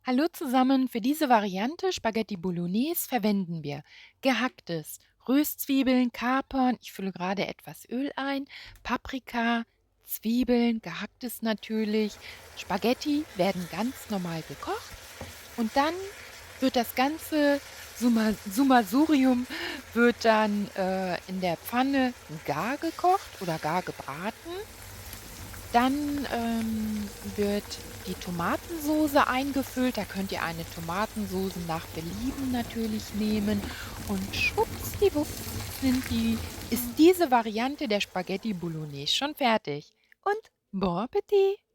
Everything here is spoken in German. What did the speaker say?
Hallo zusammen, für diese Variante Spaghetti Bolognese verwenden wir gehacktes Röstzwiebeln, Kapern, ich fülle gerade etwas Öl ein, Paprika, Zwiebeln, gehacktes natürlich. Spaghetti werden ganz normal gekocht und dann wird das ganze Summasurium wird dann, in der Pfanne gar gekocht oder gar gebraten. Dann, wird die Tomatensoße eingefüllt. Da könnt ihr eine Tomatensoße nach Belieben natürlich nehmen und schwuppsdiwupps ist diese Variante der Spaghetti Bolognese schon fertig. Und bon Appetit!